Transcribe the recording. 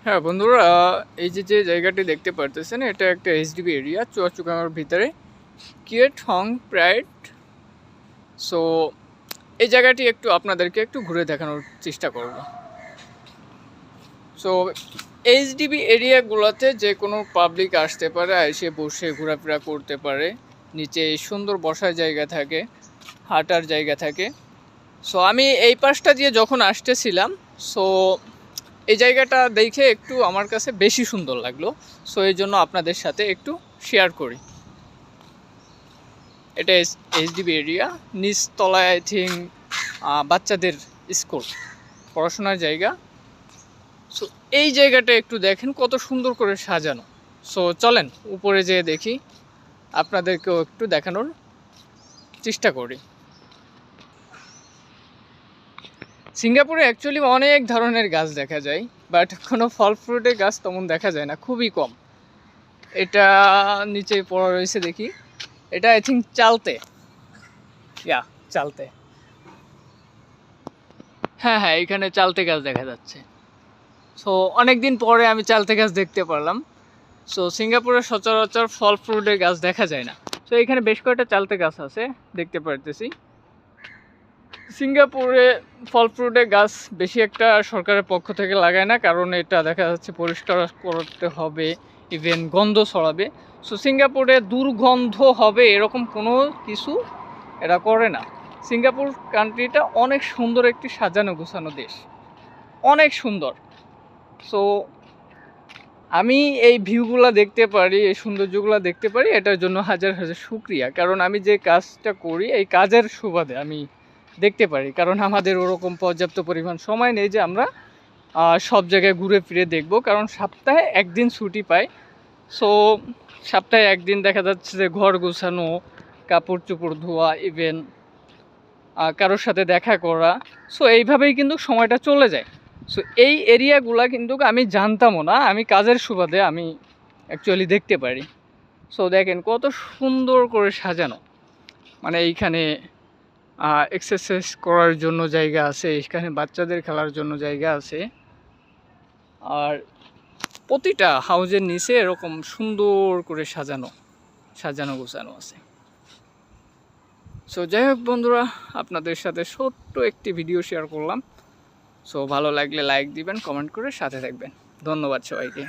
হ্যাঁ বন্ধুরা, এই যে জায়গাটি দেখতে পারতেছেন, এটা একটা এইচডিবি এরিয়া চুয়াচুকাঙ্গার ভিতরে, কিয়েটং প্রাইড। সো এই জায়গাটি একটু আপনাদেরকে একটু ঘুরে দেখানোর চেষ্টা করব। সো এইচডিবি এরিয়াগুলোতে যে কোনো পাবলিক আসতে পারে, এসে বসে ঘোরাফেরা করতে পারে। নিচে সুন্দর বসার জায়গা থাকে, হাঁটার জায়গা থাকে। সো আমি এই পাশটা দিয়ে যখন আসতেছিলাম, সো এই জায়গাটা দেখে একটু আমার কাছে বেশি সুন্দর লাগলো। সো এই জন্য আপনাদের সাথে একটু শেয়ার করি। এটা এইচডিবি এরিয়া, নিচতলায় আই থিঙ্ক বাচ্চাদের স্কুল, পড়াশোনার জায়গা। সো এই জায়গাটা একটু দেখেন কত সুন্দর করে সাজানো। সো চলেন উপরে যেয়ে দেখি, আপনাদেরকেও একটু দেখানোর চেষ্টা করি। সিঙ্গাপুরে অ্যাকচুয়ালি অনেক ধরনের গাছ দেখা যায়, বাট কোনো ফল ফ্রুটের গাছ তেমন দেখা যায় না, খুবই কম। এটা নিচে পড়া রয়েছে দেখি, এটা আই থিঙ্ক চালতে, চালতে। হ্যাঁ হ্যাঁ, এখানে চালতে গাছ দেখা যাচ্ছে। সো অনেক দিন পরে আমি চালতে গাছ দেখতে পারলাম। সো সিঙ্গাপুরে সচরাচর ফল ফ্রুটের গাছ দেখা যায় না। সো এখানে বেশ কয়েকটা চালতে গাছ আছে দেখতে পারতেছি। সিঙ্গাপুরে ফল ফ্রুটের গাছ বেশি একটা সরকারের পক্ষ থেকে লাগায় না, কারণ এটা দেখা যাচ্ছে পরিষ্কার করতে হবে, ইভেন গন্ধ ছড়াবে। সো সিঙ্গাপুরে দুর্গন্ধ হবে এরকম কোনো কিছু এরা করে না। সিঙ্গাপুর কান্ট্রিটা অনেক সুন্দর একটি সাজানো গোছানো দেশ, অনেক সুন্দর। সো আমি এই ভিউগুলো দেখতে পারি, এই সৌন্দর্যগুলো দেখতে পারি, এটার জন্য হাজার হাজার শুকরিয়া। কারণ আমি যে কাজটা করি এই কাজের সুবাদে আমি দেখতে পারি, কারণ আমাদের ওরকম পর্যাপ্ত পরিমাণ সময় নেই যে আমরা সব জায়গায় ঘুরে ফিরে দেখব। কারণ সপ্তাহে একদিন ছুটি পাই। সো সপ্তাহে একদিন দেখা যাচ্ছে যে ঘর গোছানো, কাপড় চোপড় ধোয়া, ইভেন কারোর সাথে দেখা করা। সো এইভাবেই কিন্তু সময়টা চলে যায়। সো এই এরিয়াগুলা কিন্তু আমি জানতামও না, আমি কাজের সুবাদে আমি অ্যাকচুয়ালি দেখতে পারি। সো দেখেন কত সুন্দর করে সাজানো, মানে এইখানে এক্সারসাইজ করার জন্য জায়গা আছে, এখানে বাচ্চাদের খেলার জন্য জায়গা আছে, আর প্রতিটা হাউজের নিচে এরকম সুন্দর করে সাজানো গোছানো আছে। সো যাই হোক বন্ধুরা, আপনাদের সাথে ছোট্ট একটি ভিডিও শেয়ার করলাম। সো ভালো লাগলে লাইক দিবেন, কমেন্ট করে সাথে থাকবেন। ধন্যবাদ সবাইকে।